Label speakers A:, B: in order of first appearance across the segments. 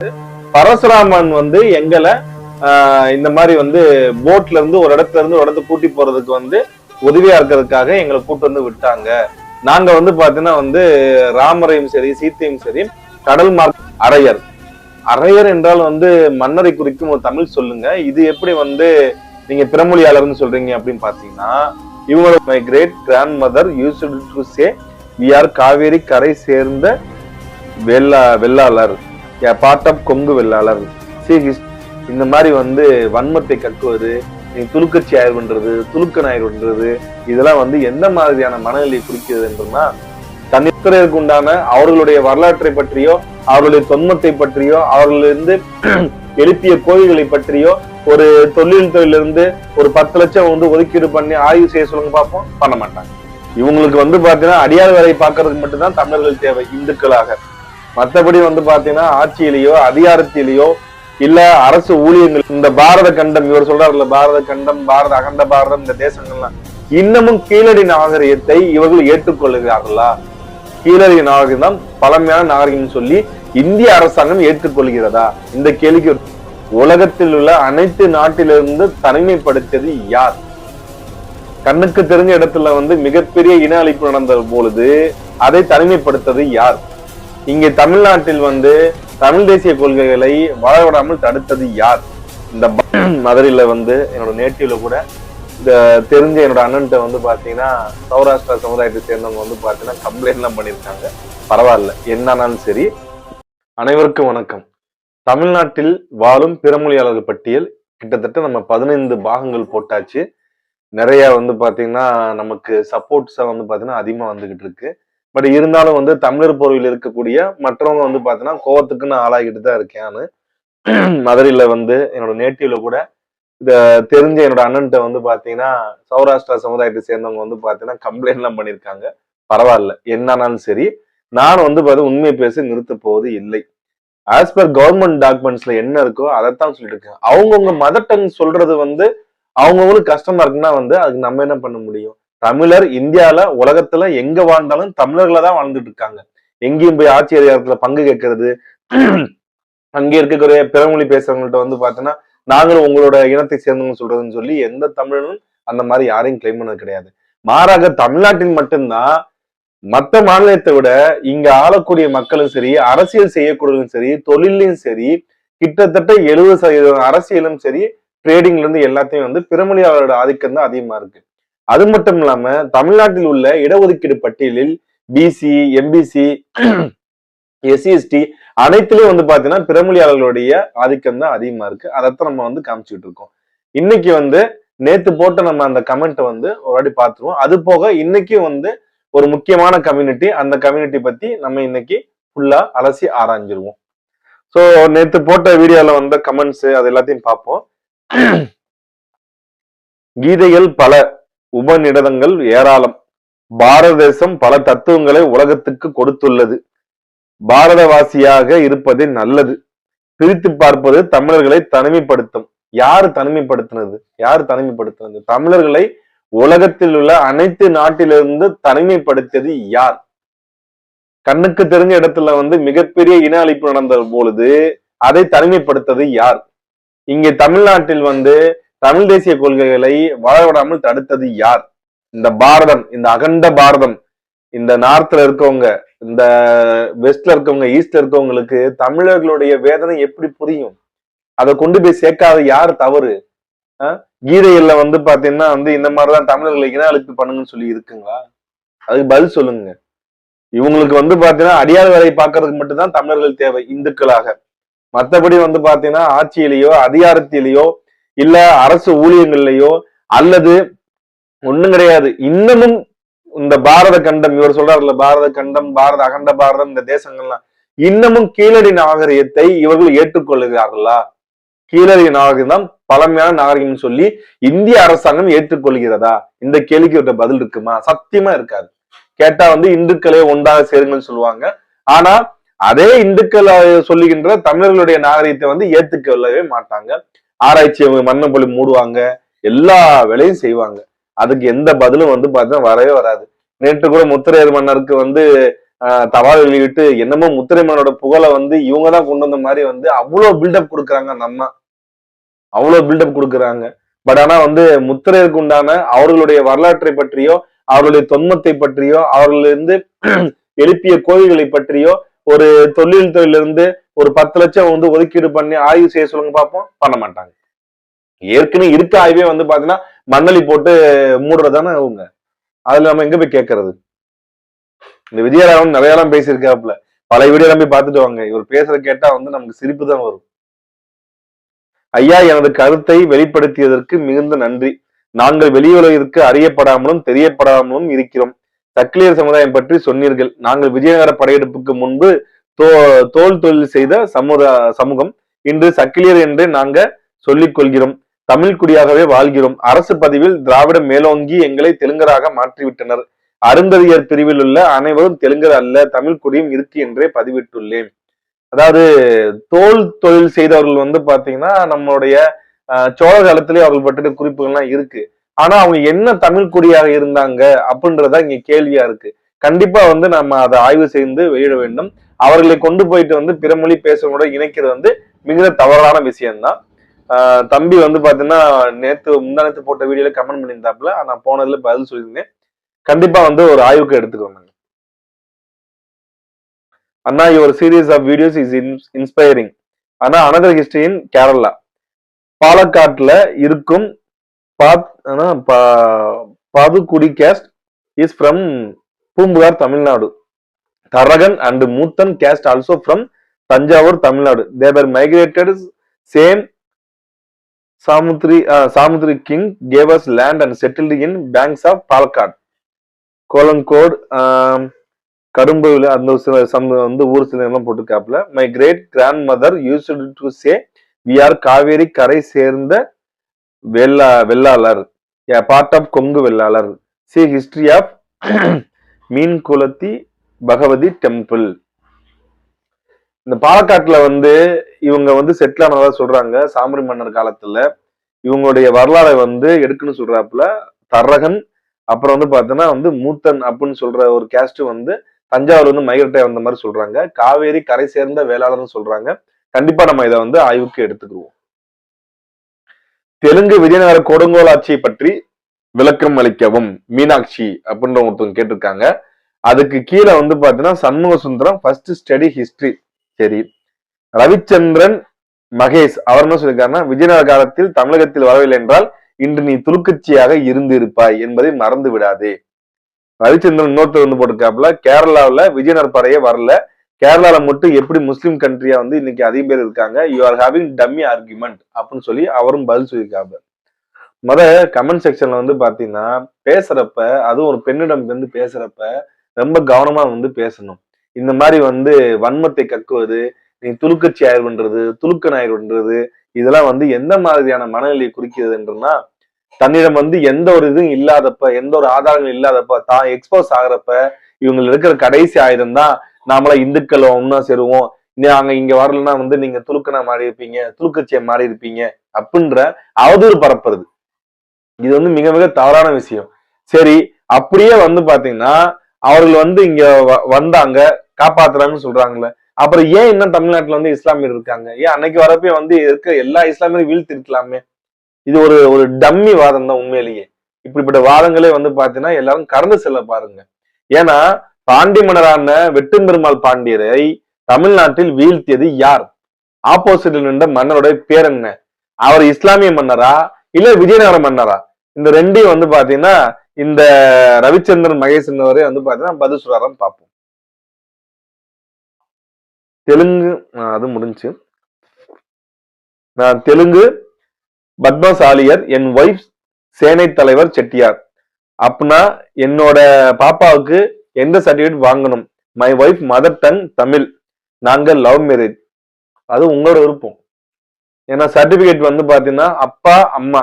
A: பரசுராமன் எங்களை இந்த மாதிரி போட்ல இருந்து ஒரு இடத்துல இருந்து ஒரு இடத்துக்கு கூட்டி போறதுக்கு உதவியா இருக்கிறதுக்காக எங்களை கூட்டு விட்டாங்க. நாங்க பாத்தீங்கன்னா ராமரையும் சரி சீத்தையும் சரி கடல் மார்க் அரையர். அரையர் என்றால் மன்னரை குறிக்கும் ஒரு தமிழ் சொல்லுங்க. இது எப்படி நீங்க பிறமொழியாளர்னு சொல்றீங்க அப்படின்னு பாத்தீங்கன்னா, இவங்களோட my great grandmother used to say we are Kaveri கரை சேர்ந்த வெள்ளாளர், பார்ட் ஆஃப் கொங்கு வெள்ளாளர். இந்த மாதிரி வன்மத்தை கட்டுவது, துலுக்கச்சி ஆய்வு பண்றது, துலுக்க நாயர் பண்றது, இதெல்லாம் எந்த மாதிரியான மனநிலையை குறிக்கிறது என்றுன்னா, தன்னித்தருக்கு உண்டான அவர்களுடைய வரலாற்றை பற்றியோ அவர்களுடைய தொன்மத்தை பற்றியோ அவர்களிருந்து எழுப்பிய கோயில்களை பற்றியோ ஒரு தொழிலிருந்து ஒரு 10 லட்சம் ஒதுக்கீடு பண்ணி ஆய்வு செய்ய சொல்லுங்க பார்ப்போம், பண்ண மாட்டாங்க. இவங்களுக்கு பாத்தீங்கன்னா அடியார் வேலை பார்க்கறதுக்கு மட்டும்தான் தமிழர்கள் தேவை இந்துக்களாக. மற்றபடி பாத்தீங்கன்னா ஆட்சியிலேயோ அதிகாரத்திலேயோ இல்ல அரசு ஊழியங்கள், இந்த பாரத கண்டம் இவர் சொல்றாருல்ல, பாரத கண்டம், பாரத அகண்ட பாரதம், இந்த தேசங்கள்லாம் இன்னமும் கீழடி நாகரிகத்தை இவர்கள் ஏற்றுக்கொள்ளுகிறார்களா? கீழடி நாகரிகம் தான் பழமையான நாகரிகம் சொல்லி இந்திய அரசாங்கம் ஏற்றுக்கொள்கிறதா? இந்த கேள்விக்கு உலகத்தில் உள்ள அனைத்து நாட்டிலிருந்து தனிமைப்படுத்தியது யார்? கண்ணுக்கு தெரிஞ்ச இடத்துல மிகப்பெரிய இன அழிப்பு நடந்த பொழுது அதை தனிமைப்படுத்தது யார்? இங்கே தமிழ்நாட்டில் தமிழ் தேசிய கொள்கைகளை வளரவிடாமல் தடுத்தது யார்? இந்த மதுரையில என்னோட நேட்டிவ்ல கூட இந்த தெரிஞ்ச என்னோட அண்ணன்ட்ட பாத்தீங்கன்னா சௌராஷ்டிரா சமுதாயத்தை சேர்ந்தவங்க பாத்தீங்கன்னா கம்ப்ளைண்ட் எல்லாம் பண்ணியிருக்காங்க. பரவாயில்ல, என்னன்னாலும் சரி. அனைவருக்கும் வணக்கம். தமிழ்நாட்டில் வாழும் பிறமொழியாளர்கள் பட்டியல் கிட்டத்தட்ட நம்ம 15 பாகங்கள் போட்டாச்சு. நிறைய பாத்தீங்கன்னா நமக்கு சப்போர்ட்ஸா பாத்தீங்கன்னா அதிகமா வந்துகிட்டு இருக்கு. பட் இருந்தாலும் தமிழர் போர்வையில் இருக்கக்கூடிய மற்றவங்க பாத்தீங்கன்னா கோவத்துக்கு நான் ஆளாகிட்டு தான் இருக்கேன். மதுரையில என்னோட நேட்டிவ்ல கூட இத தெரிஞ்ச என்னோட அண்ணன்ட்ட பாத்தீங்கன்னா சௌராஷ்டிரா சமுதாயத்தை சேர்ந்தவங்க பாத்தீங்கன்னா கம்ப்ளைண்ட் எல்லாம் பண்ணியிருக்காங்க. பரவாயில்ல, என்னன்னாலும் சரி. நான் உண்மையை பேச நிறுத்த போவது இல்லை. ஆஸ் பர் கவர்மெண்ட் டாக்குமெண்ட்ஸ்ல என்ன இருக்கோ அதைத்தான் சொல்லிட்டு இருக்கேன். அவங்கவுங்க மதர் டங் சொல்றது அவங்கவுங்களுக்கு கஷ்டமா இருக்குன்னா அதுக்கு நம்ம என்ன பண்ண முடியும்? தமிழர் இந்தியால உலகத்துல எங்க வாழ்ந்தாலும் தமிழர்களை தான் வாழ்ந்துட்டு இருக்காங்க. எங்கேயும் போய் ஆட்சி அதிகாரத்துல பங்கு கேட்கறது, அங்கே இருக்கக்கூடிய பிறமொழி பேசுறவங்கள்ட்ட பாத்தீங்கன்னா நாங்களும் உங்களோட இனத்தை சேர்ந்தவங்க சொல்றதுன்னு சொல்லி எந்த தமிழனும் அந்த மாதிரி யாரையும் கிளைம் பண்ணது கிடையாது. மாறாக தமிழ்நாட்டில் மட்டும்தான் மற்ற மாநிலத்தை விட இங்க ஆளக்கூடிய மக்களும் சரி, அரசியல் செய்யக்கூடியவங்களும் சரி, தொழிலையும் சரி, கிட்டத்தட்ட 70% அரசியலும் சரி, ட்ரேடிங்ல இருந்து எல்லாத்தையும் பிறமொழியாளரோட ஆதிக்கம் தான் அதிகமா இருக்கு. அது மட்டும் இல்லாம தமிழ்நாட்டில் உள்ள இடஒதுக்கீடு பட்டியலில் பிசி, எம்பிசி, எஸ்சி, அனைத்துலயும் பாத்தீங்கன்னா பிறமொழியாளர்களுடைய ஆதிக்கம் தான் அதிகமா இருக்கு. அதைத்தான் நம்ம காமிச்சுட்டு இருக்கோம். இன்னைக்கு நேத்து போட்ட நம்ம அந்த கமெண்ட் ஒரு வாட்டி பார்த்துருவோம். அது போக இன்னைக்கு ஒரு முக்கியமான கம்யூனிட்டி, அந்த கம்யூனிட்டி பத்தி நம்ம இன்னைக்கு ஃபுல்லா அலசி ஆராய்ஞ்சிருவோம். சோ நேத்து போட்ட வீடியோல கமெண்ட்ஸ் அது எல்லாத்தையும் பார்ப்போம். கீதைகள் பல, உபநிடதங்கள் ஏராளம், பாரத தேசம் பல தத்துவங்களை உலகத்துக்கு கொடுத்துள்ளது. பாரதவாசியாக இருப்பதே நல்லது. பிரித்து பார்ப்பது தமிழர்களை தனிமைப்படுத்தும். யாரு தனிமைப்படுத்தினது? தமிழர்களை உலகத்தில் உள்ள அனைத்து நாட்டிலிருந்து தனிமைப்படுத்தியது யார்? கண்ணுக்கு தெரிஞ்ச இடத்துல மிகப்பெரிய இன அழிப்பு நடந்த பொழுது அதை தனிமைப்படுத்தது யார்? இங்கே தமிழ்நாட்டில் தமிழ் தேசிய கொள்கைகளை வளரவிடாமல் தடுத்தது யார்? இந்த பாரதம், இந்த அகண்ட பாரதம், இந்த நார்த்ல இருக்கவங்க, இந்த வெஸ்ட்ல இருக்கவங்க, ஈஸ்ட்ல இருக்கவங்களுக்கு தமிழர்களுடைய வேதனை எப்படி புரியும்? அதை கொண்டு போய் சேர்க்காத யார் தவறு? கீதைகள்ல பாத்தீங்கன்னா இந்த மாதிரிதான் தமிழர்களை இன அழிப்பு பண்ணுங்கன்னு சொல்லி இருக்குங்களா? அதுக்கு பதில் சொல்லுங்க. இவங்களுக்கு பாத்தீங்கன்னா அடியார் வேலை பார்க்கறதுக்கு மட்டும்தான் தமிழர்கள் தேவை இந்துக்களாக. மற்றபடி பாத்தீங்கன்னா ஆட்சியிலேயோ அதிகாரத்திலேயோ இல்ல அரசு ஊழியங்கள்லயோ அல்லது ஒண்ணும் கிடையாது. இன்னமும் இந்த பாரத கண்டம் இவர் சொல்றாருல்ல, பாரத கண்டம், பாரத அகண்ட பாரதம், இந்த தேசங்கள்லாம் இன்னமும் கீழடி நாகரிகத்தை இவர்கள் ஏற்றுக்கொள்ளுகிறார்களா? கீழடி நாகரிகம் தான் பழமையான நாகரிகம் சொல்லி இந்திய அரசாங்கம் ஏற்றுக்கொள்கிறதா? இந்த கேள்விக்கு பதில் இருக்குமா? சத்தியமா இருக்காது. கேட்டா இந்துக்களே ஒன்றாக சேருங்கன்னு சொல்லுவாங்க. ஆனா அதே இந்துக்கள் சொல்லுகின்ற தமிழர்களுடைய நாகரிகத்தை ஏத்துக்கொள்ளவே மாட்டாங்க. ஆராய்ச்சி மண்ணப்பள்ளி மூடுவாங்க, எல்லா வேலையும் செய்வாங்க. அதுக்கு எந்த பதிலும் பாத்தீங்கன்னா வரவே வராது. நேற்று கூட முத்திரையர் மன்னருக்கு தபால் வெளியிட்டு என்னமோ முத்துரைமனோட புகழை வந்து இவங்கதான் கொண்டு வந்த மாதிரி வந்து அவ்வளவு பில்டப் கொடுக்குறாங்க அந்த அம்மா. அவ்வளவு பில்டப் கொடுக்குறாங்க. பட் ஆனா வந்து முத்திரையருக்கு உண்டான அவர்களுடைய வரலாற்றை பற்றியோ அவர்களுடைய தொன்மத்தை பற்றியோ அவர்களிருந்து எழுப்பிய கோவில்களை பற்றியோ ஒரு தொழிலிருந்து ஒரு 10 லட்சம் வந்து ஒதுக்கீடு பண்ணி ஆய்வு செய்ய சொல்லுங்க பார்ப்போம், பண்ண மாட்டாங்க. ஏற்கனவே இருக்க ஆய்வே வந்து பாத்தீங்கன்னா மண்ணலி போட்டு மூடுறதானே அவங்க. அதுல நம்ம எங்க போய் கேட்கறது? இந்த விஜயராகவன் நிறைய எல்லாம் பேசியிருக்காப்புல, பல வீடியோ எல்லாம் போய் பார்த்துட்டு வாங்க. இவர் பேசுற கேட்டா வந்து நமக்கு சிரிப்பு தான் வரும். ஐயா, எனது கருத்தை வெளிப்படுத்தியதற்கு மிகுந்த நன்றி. நாங்கள் வெளியுலகிற்கு அறியப்படாமலும் தெரியப்படாமலும் இருக்கிறோம். சக்கிலியர் சமுதாயம் பற்றி சொன்னீர்கள். நாங்கள் விஜயநகர படையெடுப்புக்கு முன்பு தோல் தொழில் செய்த சமூகம். இன்று சக்கிலியர் என்று நாங்க சொல்லிக் கொள்கிறோம். தமிழ் குடியாகவே வாழ்கிறோம். அரசு பதிவில் திராவிட மேலோங்கி எங்களை தெலுங்கராக மாற்றிவிட்டனர். அருந்ததியர் பிரிவில் உள்ள அனைவரும் தெலுங்கர் அல்ல, தமிழ் குடியும் இருக்கு என்றே பதிவிட்டுள்ளேன். அதாவது தோல் தொழில் செய்தவர்கள் வந்து பாத்தீங்கன்னா நம்மளுடைய சோழ காலத்திலேயே அவர்கள் பற்றிய குறிப்புகள்லாம் இருக்கு. ஆனா அவங்க என்ன தமிழ் குடியாக இருந்தாங்க அப்படின்றதா இங்க கேள்வியா இருக்கு. கண்டிப்பா வந்து நம்ம அதை ஆய்வு செய்து வெளியிட வேண்டும். அவர்களை கொண்டு போயிட்டு வந்து பிற மொழி பேசுறவங்களோட இணைக்கிறது வந்து மிக தவறான விஷயம்தான். தம்பி வந்து பாத்தீங்கன்னா முந்தானத்து போட்ட வீடியோல கமெண்ட் பண்ணியிருந்தாப்புல, நான் போனதுல பதில் சொல்லியிருந்தேன். கண்டிப்பா வந்து ஒரு ஆய்வுக்கு எடுத்துக்கோங்க. அண்ணா, your series of videos is inspiring. ஆனா அனதர் ஹிஸ்டரி இன் கேரளா, பாலக்காட்டுல இருக்கும் Pathukudi caste is from Poompuhar, Tamil Nadu. Tharakan and Moothan caste also from Thanjavur, Tamil Nadu. They were migrated same Samutri king gave us land and settled in banks of Palakkad. Kollengode, கரும்பு அந்த வந்து ஊர் சில எல்லாம் போட்டுக்காப்புல. My great grandmother use to say we are Kaveri கரை சேர்ந்த Vellalar, part of Kongu Vellalar. See history of Meenkulathi Bhagavathi temple. இந்த பாலக்காட்டுல வந்து இவங்க வந்து செட்டில் ஆனதா சொல்றாங்க. சாமரி மன்னர் காலத்துல இவங்களுடைய வரலாறை வந்து எடுக்குன்னு சொல்றாப்புல. தரகன், அப்புறம் வந்து பாத்தீங்கன்னா வந்து மூத்தன் அப்படின்னு சொல்ற ஒரு கேஸ்ட் வந்து தஞ்சாவூர் வந்து மைக்ரேட்டே வந்த மாதிரி சொல்றாங்க. காவேரி கரை சேர்ந்த வேளாளர்னு சொல்றாங்க. கண்டிப்பா நம்ம இதை வந்து ஆய்வுக்கு எடுத்துக்குவோம். தெலுங்கு விஜயநகர கொடுங்கோலாட்சியை பற்றி விளக்கம் அளிக்கவும் மீனாட்சி அப்படின்ற ஒருத்தவங்க கேட்டிருக்காங்க. அதுக்கு கீழே வந்து பாத்தீங்கன்னா Shanmuga Sundaram first study history. சரி, ரவிச்சந்திரன் மகேஷ் அவர் என்ன சொல்லியிருக்காருன்னா, விஜயநகர காலத்தில் தமிழகத்தில் வரவில்லை என்றால் இன்று நீ துருக்கட்சியாக இருந்து இருப்பாய் என்பதை மறந்து விடாதே. ரவிச்சந்திரன் இன்னொருத்தர் வந்து போட்டிருக்காப்புல, கேரளாவில் விஜயநகர படையே வரல, கேரளால மட்டும் எப்படி முஸ்லிம் கண்ட்ரியா வந்து இன்னைக்கு அதிகம் பேர் இருக்காங்க, you are having dummy argument அப்படின்னு சொல்லி அவரும் பதில் சொல்லியிருக்காங்க. கமெண்ட் செக்ஷன்ல வந்து பாத்தீங்கன்னா பேசுறப்ப, அதுவும் ஒரு பெண்ணிடம் வந்து பேசுறப்ப ரொம்ப கவனமா வந்து பேசணும். இந்த மாதிரி வந்து வன்மத்தை கக்குவது, நீ துலுக்கட்சி ஆய்வுன்றது, துலுக்க நாயர்ன்றது, இதெல்லாம் வந்து எந்த மாதிரியான மனநிலையை குறிக்கிறதுன்றா, தன்னிடம் வந்து எந்த ஒரு இதுவும் இல்லாதப்ப, எந்த ஒரு ஆதாரங்கள் இல்லாதப்ப, தான் எக்ஸ்போஸ் ஆகிறப்ப இவங்க இருக்கிற கடைசி ஆயுதம் தான் நாமளா இந்துக்கள் ஒன்னா சேருவோம், நாங்க இங்க வரலன்னா வந்து நீங்க துலுக்கனா மாறி இருப்பீங்க, துலுக்கட்சியை மாறி இருப்பீங்க அப்படின்ற அவதூறு பரப்புறது. இது வந்து மிக மிக தவறான விஷயம். சரி, அப்படியே வந்து பாத்தீங்கன்னா அவர்கள் வந்து இங்க வந்தாங்க, காப்பாத்துறாங்கன்னு சொல்றாங்கல்ல, அப்புறம் ஏன் இன்னும் தமிழ்நாட்டுல வந்து இஸ்லாமியர் இருக்காங்க? ஏன் அன்னைக்கு வரப்பே வந்து இருக்க எல்லா இஸ்லாமியரும் வீழ்த்தி இருக்கலாமே? இது ஒரு டம்மி வாதம் தான் உண்மையிலேயே. இப்படிப்பட்ட வாதங்களே வந்து பாத்தீங்கன்னா எல்லாரும் கடந்து செல்ல பாருங்க. ஏன்னா பாண்டி மன்னரான வெட்டும்பெருமாள் பாண்டியரை தமிழ்நாட்டில் வீழ்த்தியது யார்? ஆப்போசிட்ல நின்ற மன்னருடைய பேர் என்ன? அவர் இஸ்லாமிய மன்னரா இல்ல விஜயநகர மன்னரா? இந்த ரெண்டையும் வந்து பாத்தீங்கன்னா இந்த ரவிச்சந்திரன் மகேஷ் வரை வந்து பாத்தீங்கன்னா பதில் சொல்றாரான்னு பார்ப்போம். தெலுங்கு அது முடிஞ்சு. நான் தெலுங்கு பத்மசாலியர், என் ஒய்ஃப் சேனை தலைவர் செட்டியார். அப்படின்னா என்னோட பாப்பாவுக்கு எந்த சர்டிபிகேட் வாங்கணும்? My wife mother tongue Tamil, நாங்கள் லவ் மேரேஜ். அது உங்களோட விருப்பம். ஏன்னா சர்டிபிகேட் வந்து பாத்தீங்கன்னா அப்பா அம்மா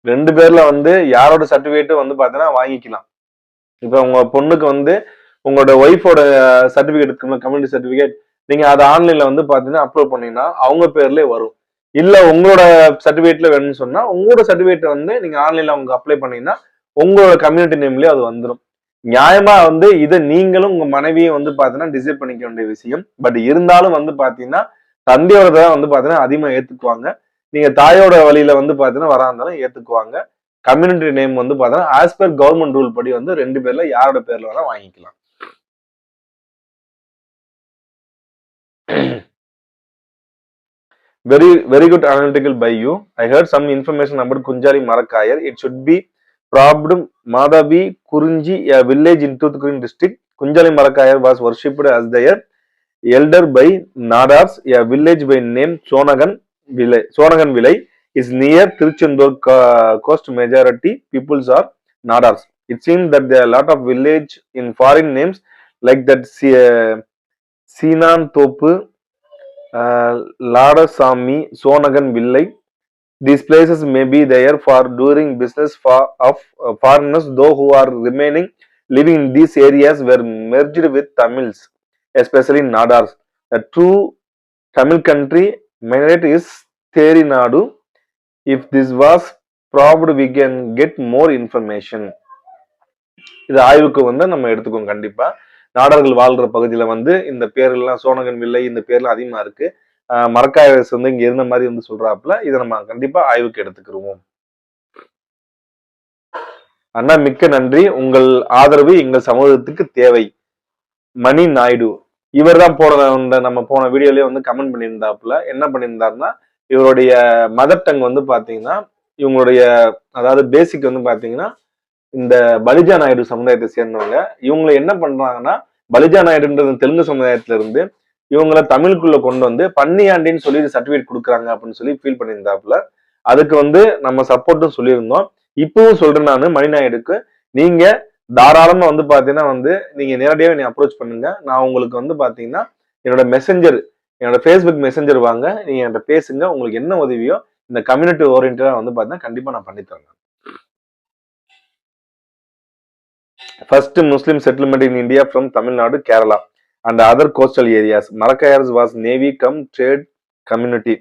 A: 2 பேர்ல வந்து யாரோட சர்டிபிகேட்டும் வந்து பாத்தீங்கன்னா வாங்கிக்கலாம். இப்ப உங்க பொண்ணுக்கு வந்து உங்களோட ஒய்ஃபோட சர்டிபிகேட் இருக்குல்ல, கம்யூனிட்டி சர்டிபிகேட், நீங்க அதை ஆன்லைன்ல வந்து பாத்தீங்கன்னா அப்லோட் பண்ணீங்கன்னா அவங்க பேர்லயே வரும். இல்ல உங்களோட சர்டிபிகேட்ல வேணும்னு சொன்னா உங்களோட சர்டிபிகேட் வந்து நீங்க ஆன்லைன்ல அவங்க அப்ளை பண்ணீங்கன்னா உங்களோட கம்யூனிட்டி நேம்லயே அது வந்துடும். நியாயமா வந்து இதை நீங்களும் உங்க மனைவியும் வந்து பாத்தீங்கன்னா டிசைட் பண்ணிக்க வேண்டிய விஷயம். பட் இருந்தாலும் வந்து பாத்தீங்கன்னா தந்தையோட தான் வந்து பாத்தீங்கன்னா அதிகமா ஏத்துக்குவாங்க. நீங்க தாயோட வழியில வந்து பாத்தீங்கன்னா வரா இருந்தாலும் ஏத்துக்குவாங்க. கம்யூனிட்டி நேம் வந்து பாத்தீங்கன்னா ஆஸ் பர் கவர்மெண்ட் ரூல் படி வந்து 2 பேர்ல யாரோட பேர்ல வேணா வாங்கிக்கலாம். Very good analytical by you. I heard some information about Kunjali Marakayar. It should be probed Madhavi Kurunji, a village in Toothukudi district. Kunjali Marakayar was worshipped as their elder by Nadars. A village by name Sonagan village is near Tiruchendur coast. Majority peoples are Nadars. It seems that there are a lot of village in foreign names like that Sinan Topu, Ladasami, Sonagan village. These places may be there for doing business of foreigners, though who are remaining living in these areas were merged with Tamils, especially Nadars. The true Tamil country minority is Terinadu. If this was probed, we can get more information. இது ஆய்வுக்கு வந்து நம்ம எடுத்துக்கோங்க. கண்டிப்பா நாடர்கள் வாழ்ற பகுதியில வந்து இந்த பேர்லாம் சோனகன் வில்லை இந்த பேர்லாம் அதிகமா இருக்கு. மரக்காயரசு வந்து இங்க இருந்த மாதிரி வந்து சொல்றாப்புல. இதை நம்ம கண்டிப்பா ஆய்வுக்கு எடுத்துக்கிருவோம். அண்ணா மிக்க நன்றி. உங்கள் ஆதரவு எங்கள் சமூகத்துக்கு தேவை. மணி நாயுடு இவர் தான் நம்ம போன வீடியோலயே வந்து கமெண்ட் பண்ணியிருந்தாப்புல. என்ன பண்ணியிருந்தாருன்னா இவருடைய மதர் டங் வந்து பாத்தீங்கன்னா இவங்களுடைய அதாவது பேசிக் வந்து பாத்தீங்கன்னா இந்த பலிஜா நாயுடு சமுதாயத்தை சேர்ந்தவங்க. இவங்களை என்ன பண்றாங்கன்னா பலிஜா நாயுடுன்றது தெலுங்கு சமுதாயத்துல இருந்து இவங்களை தமிழுக்குள்ள கொண்டு வந்து பன்னியாண்டின்னு சொல்லி சர்டிபிகேட் கொடுக்குறாங்க அப்படின்னு சொல்லி ஃபீல் பண்ணியிருந்தாப்புல. அதுக்கு வந்து நம்ம சப்போர்ட்டும் சொல்லியிருந்தோம். இப்பவும் சொல்றேன் நான் மணிநாயுடுக்கு, நீங்க தாராளமா வந்து பாத்தீங்கன்னா வந்து நீங்க நேரடியாக என்னை அப்ரோச் பண்ணுங்க. நான் உங்களுக்கு வந்து பாத்தீங்கன்னா என்னோட மெசஞ்சர் என்னோட ஃபேஸ்புக் மெசஞ்சர் வாங்க, நீங்க என்கிட்ட பேசுங்க. உங்களுக்கு என்ன உதவியோ இந்த கம்யூனிட்டி ஓரியன்டா வந்து பாத்தீங்கன்னா கண்டிப்பா நான் பண்ணித்தரேன். First Muslim settlement in India from Tamil Nadu, Kerala and other coastal areas. Marakayars was navy come trade community.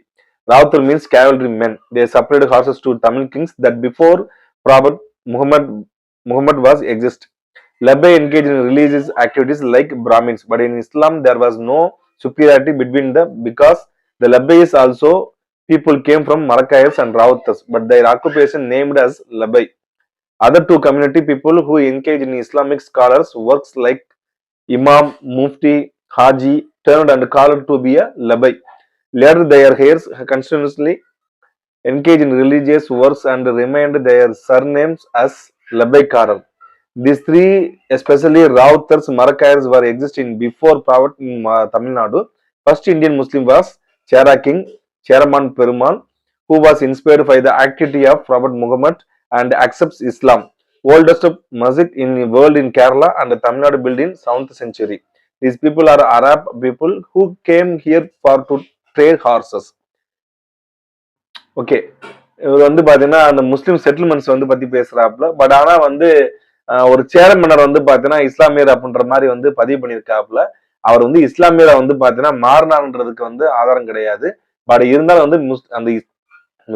A: Rautar means cavalry men. They separated horses to Tamil kings that before Prophet Muhammad was exist. Labbai engaged in religious activities like Brahmins, but in Islam there was no superiority between them because the Labbais also people came from Marakayars and Rautars, but their occupation named as Labbai. Other two community people who engage in Islamic scholars works like Imam, Mufti, Haji turned and called to be a Labbai. Later their heirs continuously engage in religious works and remained their surnames as Labbaikarar. These three, especially Rautars, Marakayars, were existing before Prophet in Tamil Nadu. First Indian Muslim was Chera King, Cheraman Perumal, who was inspired by the activity of Prophet Muhammad and accepts Islam. Oldest masjid in the world in Kerala and Tamil Nadu built in 7th century. These people are Arab people who came here for to trade horses. Okay, இவர் வந்து பாத்தீங்கன்னா அந்த முஸ்லிம் settlements வந்து பத்தி பேசுறாப்புல. But ஆனா வந்து ஒரு சேர மன்னர் வந்து பாத்தீங்கன்னா இஸ்லாமியர் அப்படின்ற மாதிரி வந்து பதிவு பண்ணியிருக்காப்புல. அவர் வந்து இஸ்லாமியரை வந்து பாத்தீங்கன்னா மாறினான்றதுக்கு வந்து ஆதாரம் கிடையாது. பட் இருந்தாலும் வந்து அந்த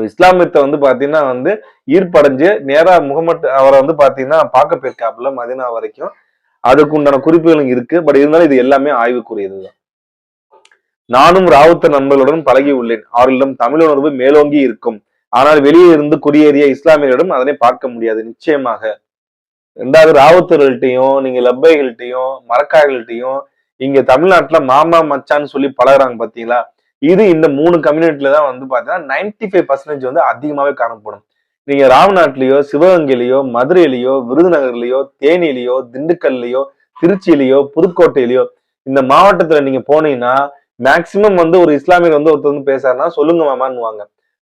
A: இஸ்லாமியத்தை வந்து பாத்தீங்கன்னா வந்து ஈர்ப்படைஞ்சு நேரா முகமது அவரை வந்து பாத்தீங்கன்னா பார்க்க போயிருக்காப்புல மதினா வரைக்கும். அதுக்கு உண்டான குறிப்புகளும் இருக்கு. பட் இருந்தாலும் இது எல்லாமே ஆய்வுக்குரியதுதான். நானும் ராவுத்தர் நண்பர்களுடன் பழகி உள்ளேன். அவர்களிடம் தமிழ் உணர்வு மேலோங்கி இருக்கும். ஆனால் வெளியே இருந்து குடியேறிய இஸ்லாமியர்களிடம் அதனை பார்க்க முடியாது. நிச்சயமாக ரெண்டாவது ராவுத்தர்கள்ட்டையும் நீங்க லப்பைகள்ட்டையும் மரக்காய்கள்ட்டையும் இங்க தமிழ்நாட்டுல மாமா மச்சான்னு சொல்லி பழகுறாங்க பாத்தீங்களா. இது இந்த 3 கம்யூனிட்டில தான் வந்து பாத்தீங்கன்னா 95% வந்து அதிகமாவே காணப்படும். நீங்க ராம்நாட்லயோ சிவகங்கையிலயோ மதுரையிலயோ விருதுநகர்லயோ தேனியிலயோ திண்டுக்கல்லையோ திருச்சியிலயோ புதுக்கோட்டையிலயோ இந்த மாவட்டத்துல நீங்க போனீங்கன்னா மேக்சிமம் வந்து ஒரு இஸ்லாமியர் வந்து ஒருத்தர் வந்து பேசாருன்னா சொல்லுங்க மாமான்னுவாங்க.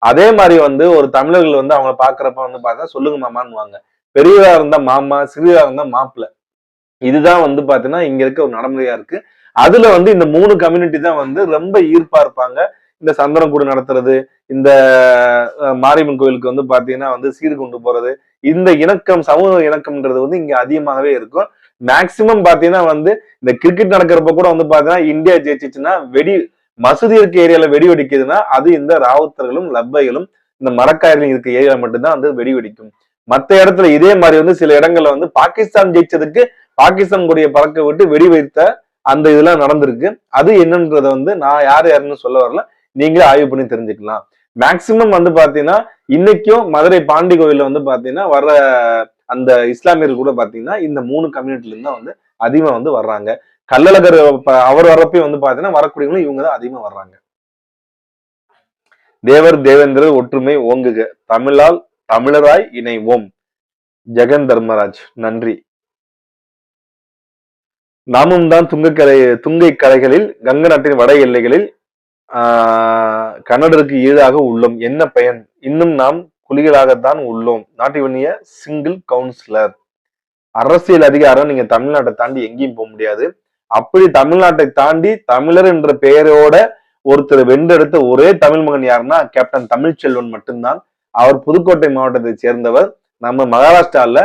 A: அதே மாதிரி வந்து ஒரு தமிழர்கள் வந்து அவங்க பாக்குறப்ப வந்து பார்த்தா சொல்லுங்க மாமான்னுவாங்க. பெரியவரா இருந்தா மாமா, சிறியவரா இருந்தா மாப்பிள்ள. இதுதான் வந்து பாத்தீங்கன்னா இங்க இருக்க ஒரு நடைமுறையா இருக்கு. அதுல வந்து இந்த 3 கம்யூனிட்டி தான் வந்து ரொம்ப ஈர்ப்பா இருப்பாங்க. இந்த சந்தனக்கூடு நடத்துறது, இந்த மாரியம்மன் கோயிலுக்கு வந்து பாத்தீங்கன்னா வந்து சீர் கொண்டு போறது, இந்த இணக்கம் சமூக இணக்கம்ன்றது வந்து இங்க அதிகமாகவே இருக்கும். மேக்சிமம் பாத்தீங்கன்னா வந்து இந்த கிரிக்கெட் நடக்கிறப்ப கூட வந்து பாத்தீங்கன்னா இந்தியா ஜெயிச்சிச்சுன்னா மசூதி இருக்க ஏரியால வெடி வெடிக்குதுன்னா அது இந்த ராவுத்தர்களும் லப்பைகளும் இந்த மரக்காயர்களும் இருக்க ஏரியால மட்டும்தான் வந்து வெடி வெடிக்கும். மத்த இடத்துல இதே மாதிரி வந்து சில இடங்கள்ல வந்து பாகிஸ்தான் ஜெயிச்சதுக்கு பாகிஸ்தான் கொடியை பறக்க விட்டு வெடி வைத்த அந்த இதெல்லாம் நடந்திருக்கு. அது என்னன்றத வந்து நான் யாருன்னு சொல்ல வரல, நீங்களே ஆய்வு பண்ணி தெரிஞ்சுக்கலாம். மேக்சிமம் வந்து பாத்தீங்கன்னா இன்னைக்கும் மதுரை பாண்டி கோயில்ல வந்து பாத்தீங்கன்னா வர்ற அந்த இஸ்லாமியர்கள் கூட பாத்தீங்கன்னா இந்த 3 கம்யூனிட்டில இருந்து தான் வந்து அதிகமா வந்து வர்றாங்க. கள்ளழகர் அவர் வர்றப்பயும் வந்து பாத்தீங்கன்னா வரக்கூடியவங்களும் இவங்க தான் அதிகமா வர்றாங்க. தேவர் தேவேந்திரர் ஒற்றுமை ஓங்குக, தமிழால் தமிழராய் இணைவோம். ஜெகன் தர்மராஜ், நன்றி. நாமும் தான் துங்கை கரைகளில் கங்க நாட்டின் வட எல்லைகளில் கன்னடருக்கு ஈடாக உள்ளோம். என்ன பயன்? இன்னும் நாம் குழிகளாகத்தான் உள்ளோம். நாட் இவன் எ சிங்கிள் கவுன்சிலர். அரசியல் அதிகாரம் நீங்க தமிழ்நாட்டை தாண்டி எங்கேயும் போக முடியாது. அப்படி தமிழ்நாட்டை தாண்டி தமிழர் என்ற பெயரோட ஒருத்தர் வென்றெடுத்த ஒரே தமிழ் மகன் யாருன்னா கேப்டன் தமிழ்ச்செல்வன் மட்டும்தான். அவர் புதுக்கோட்டை மாவட்டத்தை சேர்ந்தவர். நம்ம மகாராஷ்டிரால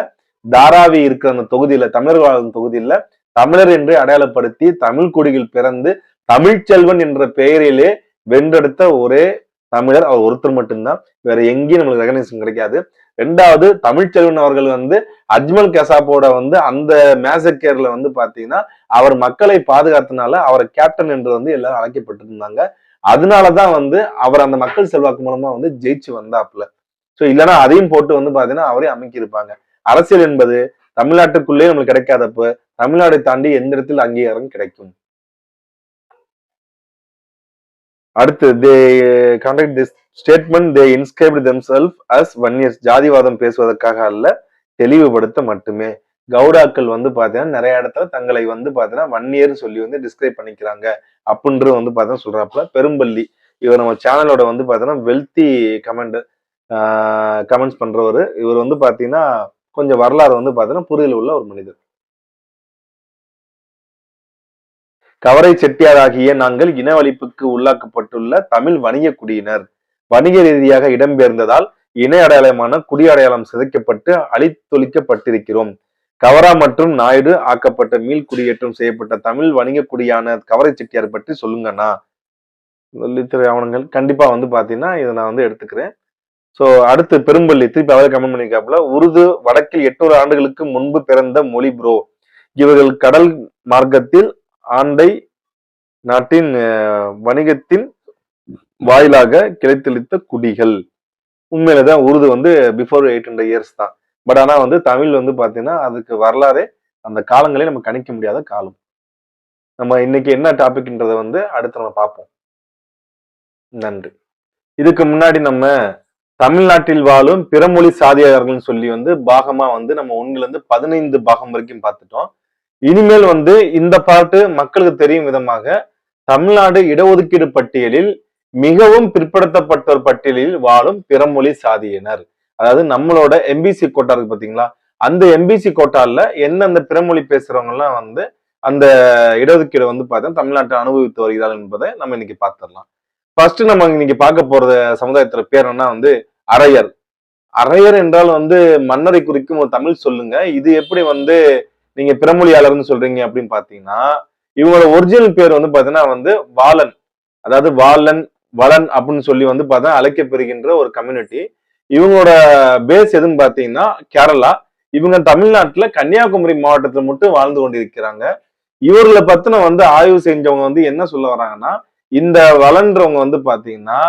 A: தாராவி இருக்கிற அந்த தொகுதியில, தமிழர் வாழும் தொகுதியில தமிழர் என்று அடையாளப்படுத்தி தமிழ் குடியில் பிறந்து தமிழ்ச்செல்வன் என்ற பெயரிலே வென்றெடுத்த ஒரே தமிழர் அவர் ஒருத்தர் மட்டும்தான். வேற எங்கேயும் நம்மளுக்கு ரெகனைசேஷன் கிடைக்காது. 2வது, தமிழ்ச்செல்வன் அவர்கள் வந்து அஜ்மல் கசாப்போட வந்து அந்த மேசக்கேர்ல வந்து பாத்தீங்கன்னா அவர் மக்களை பாதுகாத்தனால அவரை கேப்டன் என்று வந்து எல்லாரும் அழைக்கப்பட்டு இருந்தாங்க. அதனாலதான் வந்து அவர் அந்த மக்கள் செல்வாக்கு மூலமா வந்து ஜெயிச்சு வந்தாப்புல. சோ இல்லைன்னா அதையும் போட்டு வந்து பாத்தீங்கன்னா அவரே அமைக்கி இருப்பாங்க. அரசியல் என்பது தமிழ்நாட்டுக்குள்ளேயே நம்மளுக்கு கிடைக்காதப்ப தமிழ்நாடை தாண்டி எந்த இடத்தில் அங்கீகாரம் கிடைக்கும்? அடுத்து, they contact this statement they inscribed themselves as Vanniyars. ஜாதிவாதம் பேசுவதற்காக அல்ல, தெளிவுபடுத்த மட்டுமே. கவுடாக்கள் வந்து பாத்தீங்கன்னா நிறைய இடத்துல தங்களை வந்து பாத்தீங்கன்னா வன்னியர் சொல்லி வந்து டிஸ்கிரைப் பண்ணிக்கிறாங்க அப்படின்றது வந்து பாத்தீங்கன்னா சொல்றாப்புல. பெரும்பள்ளி இவர் நம்ம சேனலோட வந்து பாத்தீங்கன்னா வெல்தி கமெண்ட்ஸ் பண்றவரு. இவர் வந்து பாத்தீங்கன்னா கொஞ்சம் வரலாறு வந்து பாத்தீங்கன்னா புரிதல் உள்ள ஒரு மனிதர். கவரை செட்டியாராகிய நாங்கள் இனவழிப்புக்கு உள்ளாக்கப்பட்டுள்ள தமிழ் வணிக குடியினர். வணிக ரீதியாக இடம்பெயர்ந்ததால் இணை அடையாளமான குடி அடையாளம் சிதைக்கப்பட்டு அழித்தொழிக்கப்பட்டிருக்கிறோம். கவரா மற்றும் நாயுடு ஆக்கப்பட்ட மீள் குடியேற்றம் செய்யப்பட்ட தமிழ் வணிக குடியான கவரை செட்டியார் பற்றி சொல்லுங்கண்ணா. தொல்லித்துறை ஆவணங்கள் கண்டிப்பா வந்து பாத்தீங்கன்னா இதை நான் வந்து எடுத்துக்கிறேன். சோ அடுத்து பெரும்பள்ளி திருப்பி அவரை கமெண்ட் பண்ணிக்காப்புல, உருது வடக்கில் 800 ஆண்டுகளுக்கு முன்பு பிறந்த மொழி ப்ரோ. இவர்கள் கடல் மார்க்கத்தில் ஆண்டை நாட்டின் வணிகத்தின் வாயிலாக கிளைத்தளித்த குடிகள். உண்மையிலதான் உருது வந்து பிஃபோர் 800 இயர்ஸ் தான். பட் ஆனா வந்து தமிழ் வந்து பாத்தீங்கன்னா அதுக்கு வரலாறே அந்த காலங்களே நம்ம கணிக்க முடியாத காலம். நம்ம இன்னைக்கு என்ன டாபிக்ன்றத வந்து அடுத்து நம்ம பார்ப்போம். நன்றி. இதுக்கு முன்னாடி நம்ம தமிழ்நாட்டில் வாழும் பிறமொழி சாதியாளர்கள் சொல்லி வந்து பாகமா வந்து நம்ம 1ல இருந்து 15 பாகம் வரைக்கும் பார்த்துட்டோம். இனிமேல் வந்து இந்த பாட்டு மக்களுக்கு தெரியும் விதமாக தமிழ்நாடு இடஒதுக்கீடு பட்டியலில் மிகவும் பிற்படுத்தப்பட்டோர் பட்டியலில் வாழும் பிறமொழி சாதியினர், அதாவது நம்மளோட எம்பிசி கோட்டா இருக்கு பாத்தீங்களா, அந்த எம்பிசி கோட்டால அந்த பிறமொழி பேசுறவங்க எல்லாம் வந்து அந்த இடஒதுக்கீடு வந்து பார்த்தா தமிழ்நாட்டில் அனுபவித்து வருகிறார்கள் என்பதை நம்ம இன்னைக்கு பார்த்துடலாம். ஃபர்ஸ்ட் நம்ம இன்னைக்கு பார்க்க போறது சமுதாயத்துல பேர் என்ன வந்து அரையர். அரையர் என்றால் வந்து மன்னரை குறிக்கும் ஒரு தமிழ் சொல்லுங்க. இது எப்படி வந்து நீங்க பிறமொழியாளர்னு சொல்றீங்க அப்படின்னு பாத்தீங்கன்னா, இவங்களோட ஒரிஜினல் பேர் வந்து பாத்தீங்கன்னா வந்து வாலன், அதாவது வாலன் வளன் அப்படின்னு சொல்லி வந்து பார்த்தா அழைக்கப்பெறுகின்ற ஒரு கம்யூனிட்டி. இவங்களோட பேஸ் எதுன்னு பாத்தீங்கன்னா கேரளா. இவங்க தமிழ்நாட்டுல கன்னியாகுமரி மாவட்டத்துல மட்டும் வாழ்ந்து கொண்டிருக்கிறாங்க. இவர்களை பத்தின வந்து ஆய்வு செஞ்சவங்க வந்து என்ன சொல்ல வராங்கன்னா, இந்த வளன்றவங்க வந்து பாத்தீங்கன்னா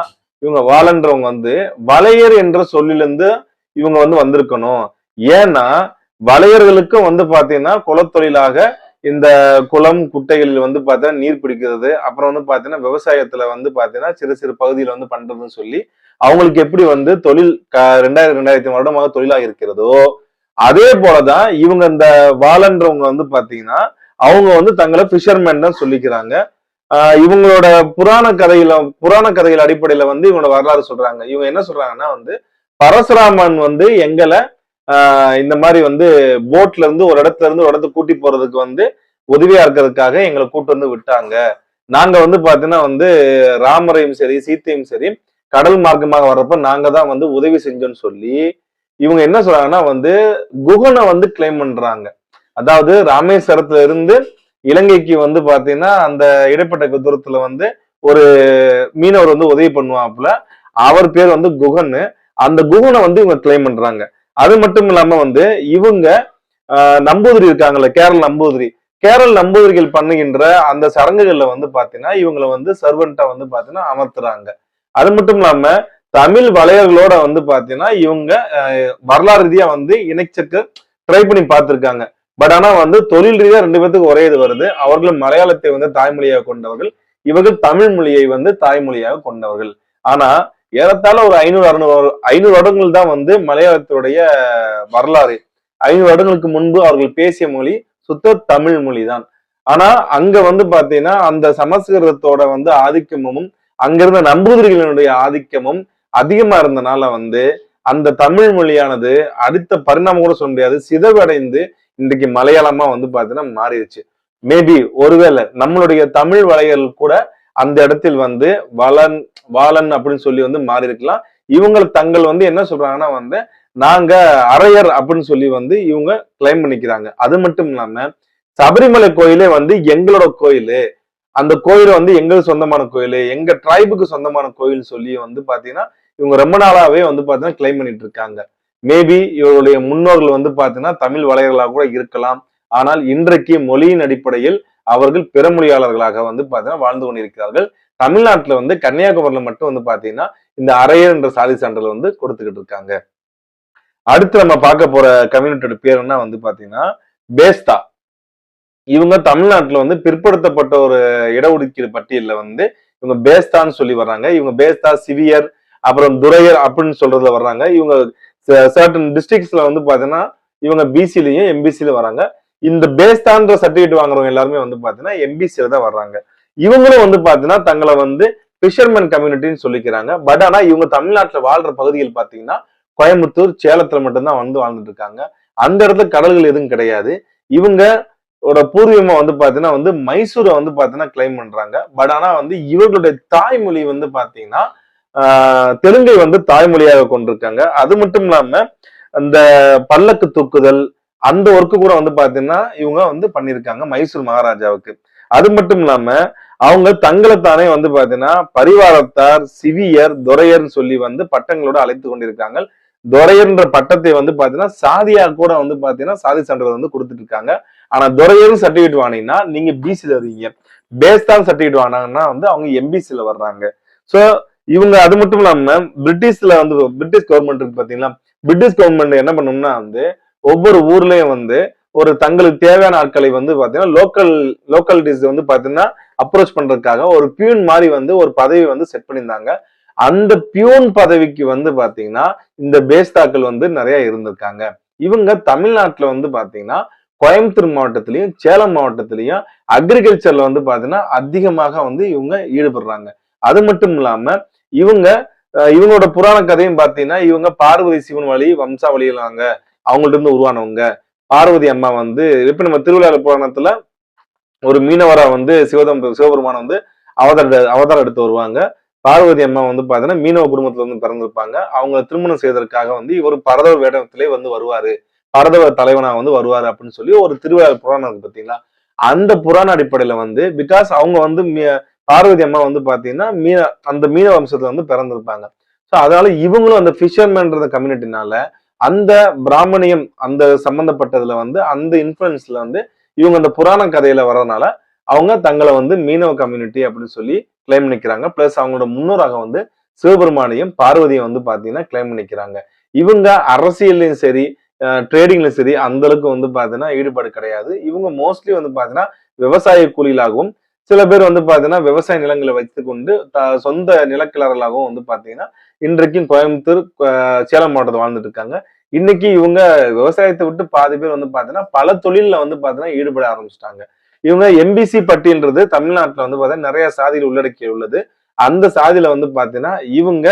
A: இவங்க வாழன்றவங்க வந்து வளையர் என்ற சொல்லிலிருந்து இவங்க வந்து வந்திருக்கணும். ஏன்னா வளையர்களுக்கும் வந்து பாத்தீங்கன்னா குலத்தொழிலாக இந்த குளம் குட்டைகளில் வந்து பார்த்தீங்கன்னா நீர் பிடிக்கிறது, அப்புறம் வந்து பாத்தீங்கன்னா விவசாயத்துல வந்து பாத்தீங்கன்னா சிறு சிறு பகுதியில வந்து பண்றதுன்னு சொல்லி அவங்களுக்கு எப்படி வந்து தொழில் 2000 வருடமாக தொழிலாக இருக்கிறதோ அதே போலதான் இவங்க இந்த வாழன்றவங்க வந்து பாத்தீங்கன்னா அவங்க வந்து தங்களை பிஷர்மேன் தான் சொல்லிக்கிறாங்க. இவங்களோட புராண கதைகள் அடிப்படையில வந்து இவங்களோட வரலாறு சொல்றாங்க. இவங்க என்ன சொல்றாங்கன்னா வந்து பரசுராமன் வந்து எங்களை இந்த மாதிரி வந்து போட்ல இருந்து ஒரு இடத்துல இருந்து ஒரு இடத்துக்கு கூட்டி போறதுக்கு வந்து உதவியா இருக்கிறதுக்காக எங்களை கூட்டு வந்து விட்டாங்க. நாங்க வந்து பாத்தீங்கன்னா வந்து ராமரையும் சரி சீத்தையும் சரி கடல் மார்க்கமாக வர்றப்ப நாங்க தான் வந்து உதவி செஞ்சோம்னு சொல்லி இவங்க என்ன சொல்றாங்கன்னா வந்து குகனை வந்து கிளைம் பண்றாங்க. அதாவது ராமேஸ்வரத்துல இருந்து இலங்கைக்கு வந்து பாத்தீங்கன்னா அந்த இடைப்பட்ட தூரத்துல வந்து ஒரு மீனவர் வந்து உதவி பண்ணுவாப்புல, அவர் பேர் வந்து குகன். அந்த குகனை வந்து இவங்க கிளைம் பண்றாங்க. அது மட்டும் இல்லாம வந்து இவங்க நம்பூதிரி இருக்காங்கல்ல, கேரள நம்பூதிரிகள் பண்ணுகின்ற அந்த சடங்குகள்ல வந்து பாத்தீங்கன்னா இவங்களை வந்து சர்வெண்டா வந்து பாத்தீங்கன்னா அமர்த்துறாங்க. அது மட்டும் இல்லாம தமிழ் வளையர்களோட வந்து பாத்தீங்கன்னா இவங்க வரலாறு ரீதியா வந்து இணைச்சக்கு ட்ரை பண்ணி பார்த்திருக்காங்க. பட் ஆனா வந்து தொழில் ரீதியா ரெண்டு பேத்துக்கு ஒரே இது வருது. அவர்கள் மலையாளத்தை வந்து தாய்மொழியாக கொண்டவர்கள், இவர்கள் தமிழ் மொழியை வந்து தாய்மொழியாக கொண்டவர்கள். ஆனா ஏறத்தாழ ஒரு 500 வருடங்கள் தான் வந்து மலையாளத்துடைய வரலாறு. 500 வருடங்களுக்கு முன்பு அவர்கள் பேசிய மொழி சுத்த தமிழ் மொழி தான். ஆனா அங்க வந்து பாத்தீங்கன்னா அந்த சமஸ்கிருதத்தோட வந்து ஆதிக்கமும் அங்கிருந்த நம்பூதிரிகளினுடைய ஆதிக்கமும் அதிகமா இருந்தனால வந்து அந்த தமிழ் மொழியானது அடுத்த பரிணாமம் கூட சொல்ல முடியாது, சிதைவடைந்து இன்றைக்கு மலையாளமா வந்து பாத்தீங்கன்னா மாறிடுச்சு. மேபி ஒருவேளை நம்மளுடைய தமிழ் வளையல் கூட அந்த இடத்தில் வந்து வாலன் அப்படின்னு சொல்லி வந்து மாறி இருக்கலாம். இவங்க தங்கள் வந்து என்ன சொல்றாங்கன்னா வந்து நாங்க அரையர் அப்படின்னு சொல்லி வந்து இவங்க கிளைம் பண்ணிக்கிறாங்க. அது மட்டும் இல்லாம சபரிமலை கோயிலே வந்து எங்களோட கோயிலு, அந்த கோயில் வந்து எங்களுக்கு சொந்தமான கோயில், எங்க ட்ரைபுக்கு சொந்தமான கோயில் சொல்லி வந்து பாத்தீங்கன்னா இவங்க ரொம்ப நாளாவே வந்து பாத்தீங்கன்னா கிளைம் பண்ணிட்டு இருக்காங்க. மேபி இவருடைய முன்னோர்கள் வந்து பாத்தீங்கன்னா தமிழ் வளையர்களாக கூட இருக்கலாம். ஆனால் இன்றைக்கு மொழியின் அடிப்படையில் அவர்கள் பிறமொழியாளர்களாக வந்து பாத்தீங்கன்னா வாழ்ந்து கொண்டிருக்கிறார்கள். தமிழ்நாட்டுல வந்து கன்னியாகுமரியில மட்டும் வந்து பாத்தீங்கன்னா இந்த அரையர் என்ற சாதி சான்றிதழ் வந்து கொடுத்துக்கிட்டு இருக்காங்க. அடுத்து நம்ம பார்க்க போற கம்யூனிட்டியோட பேர் என்ன வந்து பாத்தீங்கன்னா பேஸ்தா. இவங்க தமிழ்நாட்டுல வந்து பிற்படுத்தப்பட்ட ஒரு இடஒதுக்கீடு பட்டியல்ல வந்து இவங்க பேஸ்தான்னு சொல்லி வர்றாங்க. இவங்க பேஸ்தா, சிவியர், அப்புறம் துரையர் அப்படின்னு சொல்றதுல வர்றாங்க. இவங்க சர்டன் டிஸ்ட்ரிக்ட்ஸ்ல வந்து பாத்தீங்கன்னா இவங்க பிசிலையும் எம்பிசில வராங்க. இந்த பேஸ்தான்ற சர்டிபிகேட் வாங்குறவங்க எல்லாருமே வந்து பாத்தீங்கன்னா எம்பிசில தான் வர்றாங்க. இவங்களும் வந்து பாத்தீங்கன்னா தங்களை வந்து பிஷர்மேன் கம்யூனிட்டின்னு சொல்லிக்கிறாங்க. பட் ஆனா இவங்க தமிழ்நாட்டுல வாழ்ற பகுதிகள் பாத்தீங்கன்னா கோயம்புத்தூர், சேலத்துல மட்டும்தான் வந்து வாழ்ந்துட்டு இருக்காங்க. அந்த இடத்துல கடல்கள் எதுவும் கிடையாது. இவங்க பூர்வீகமா வந்து பாத்தீங்கன்னா வந்து மைசூரை வந்து பாத்தீங்கன்னா கிளைம் பண்றாங்க. பட் ஆனா வந்து இவர்களுடைய தாய்மொழி வந்து பாத்தீங்கன்னா தெலுங்கை வந்து தாய்மொழியாக கொண்டிருக்காங்க. அது மட்டும் இல்லாம அந்த பல்லக்கு தூக்குதல் அந்த ஒர்க்கு கூட வந்து பாத்தீங்கன்னா இவங்க வந்து பண்ணிருக்காங்க மைசூர் மகாராஜாவுக்கு. அது மட்டும் இல்லாம அவங்க தங்களை தானே வந்து பாத்தீங்கன்னா பரிவாரத்தார், சிவியர், துரையர்னு சொல்லி வந்து பட்டங்களோட அழைத்து கொண்டிருக்காங்க. துரையர்ன்ற பட்டத்தை வந்து பாத்தீங்கன்னா சாதியா கூட வந்து பாத்தீங்கன்னா சாதி சான்றிதழ் வந்து கொடுத்துட்டு இருக்காங்க. ஆனா துரையர் சர்டிபிகேட் வாங்கினீங்கன்னா நீங்க பிசில வருவீங்க, பேஸ்தான் சர்டிபிகேட் வாங்கினாங்கன்னா வந்து அவங்க எம்பிசில வர்றாங்க. சோ இவங்க அது மட்டும் இல்லாம பிரிட்டிஷ்ல வந்து பிரிட்டிஷ் கவர்மெண்ட் இருக்கு பாத்தீங்களா, பிரிட்டிஷ் கவர்மெண்ட் என்ன பண்ணணும்னா வந்து ஒவ்வொரு ஊர்லயும் வந்து ஒரு தங்களுக்கு தேவையான ஆட்களை வந்து பாத்தீங்கன்னா லோக்கலிட்டிஸ் வந்து பாத்தீங்கன்னா அப்ரோச் பண்றதுக்காக ஒரு பியூன் மாதிரி வந்து ஒரு பதவி வந்து செட் பண்ணியிருந்தாங்க. அந்த பியூன் பதவிக்கு வந்து பாத்தீங்கன்னா இந்த பேஸ்தாக்கள் வந்து நிறைய இருந்திருக்காங்க. இவங்க தமிழ்நாட்டுல வந்து பாத்தீங்கன்னா கோயம்புத்தூர் மாவட்டத்திலையும் சேலம் மாவட்டத்திலையும் அக்ரிகல்ச்சர்ல வந்து பாத்தீங்கன்னா அதிகமாக வந்து இவங்க ஈடுபடுறாங்க. அது மட்டும் இல்லாம இவங்க இவங்களோட புராண கதையும் பாத்தீங்கன்னா இவங்க பார்வதி சிவன் வழி வம்சாவளியிலாங்க அவங்கள்ட்ட இருந்து உருவானவங்க. பார்வதி அம்மா வந்து இப்ப நம்ம திருவிழா புராணத்துல ஒரு மீனவரா வந்து சிவபெருமான வந்து அவதாரம் எடுத்து வருவாங்க. பார்வதி அம்மா வந்து பாத்தீங்கன்னா மீனவ குடும்பத்துல வந்து பிறந்திருப்பாங்க. அவங்க திருமணம் செய்வதற்காக வந்து இவர் பரதவ வேடத்திலே வந்து வருவாரு, பரதவ தலைவனா வந்து வருவாரு அப்படின்னு சொல்லி ஒரு திருவிழா புராணம் இருக்கு பாத்தீங்களா. அந்த புராண அடிப்படையில வந்து பிகாஸ் அவங்க வந்து பார்வதி அம்மா வந்து பாத்தீங்கன்னா அந்த மீன வம்சத்துல வந்து பிறந்திருப்பாங்க. சோ அதனால இவங்களும் அந்த பிஷர்மேன்ற கம்யூனிட்டினால அந்த பிராமணியம் அந்த சம்பந்தப்பட்டதுல வந்து அந்த இன்ஃபுளுன்ஸ்ல வந்து இவங்க அந்த புராண கதையில வர்றதுனால அவங்க தங்களை வந்து மீனவ கம்யூனிட்டி அப்படின்னு சொல்லி கிளைம் பண்ணிக்கிறாங்க. பிளஸ் அவங்களோட முன்னோராக வந்து சிவபெருமானையும் பார்வதியும் வந்து பாத்தீங்கன்னா கிளைம் பண்ணிக்கிறாங்க. இவங்க அரசியல்லையும் சரி ட்ரேடிங்லயும் சரி அந்த அளவுக்கு வந்து பாத்தீங்கன்னா ஈடுபாடு கிடையாது. இவங்க மோஸ்ட்லி வந்து பாத்தீங்கன்னா விவசாய கூலிகளாகவும், சில பேர் வந்து பாத்தீங்கன்னா விவசாய நிலங்களை வைத்துக்கொண்டு சொந்த நிலக்கிழார்களாகவும் வந்து பாத்தீங்கன்னா இன்றைக்கும் கோயம்புத்தூர், சேலம் மாவட்டத்தில் வாழ்ந்துட்டு இருக்காங்க. இன்னைக்கு இவங்க விவசாயத்தை விட்டு பாதி பேர் வந்து பாத்தீங்கன்னா பல தொழில்ல வந்து பாத்தீங்கன்னா ஈடுபட ஆரம்பிச்சிட்டாங்க. இவங்க எம்பிசி பட்டியல்ன்றது தமிழ்நாட்டுல வந்து பாத்தீங்கன்னா நிறைய சாதியில் உள்ளடக்கி உள்ளது. அந்த சாதியில வந்து பாத்தீங்கன்னா இவங்க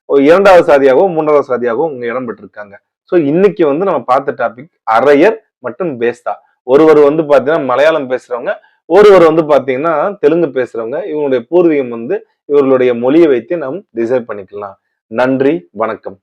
A: 2வது சாதியாகவும் 3வது சாதியாகவும் இவங்க இடம் பெற்றிருக்காங்க. சோ இன்னைக்கு வந்து நம்ம பார்த்த டாபிக் அரையர் மற்றும் பேஸ்தா. ஒருவர் வந்து பாத்தீங்கன்னா மலையாளம் பேசுறவங்க, ஒருவர் வந்து பாத்தீங்கன்னா தெலுங்கு பேசுறவங்க. இவங்களுடைய பூர்வீகம் வந்து இவர்களுடைய மொழியை வைத்து நாம் டிசைட் பண்ணிக்கலாம். நன்றி, வணக்கம்.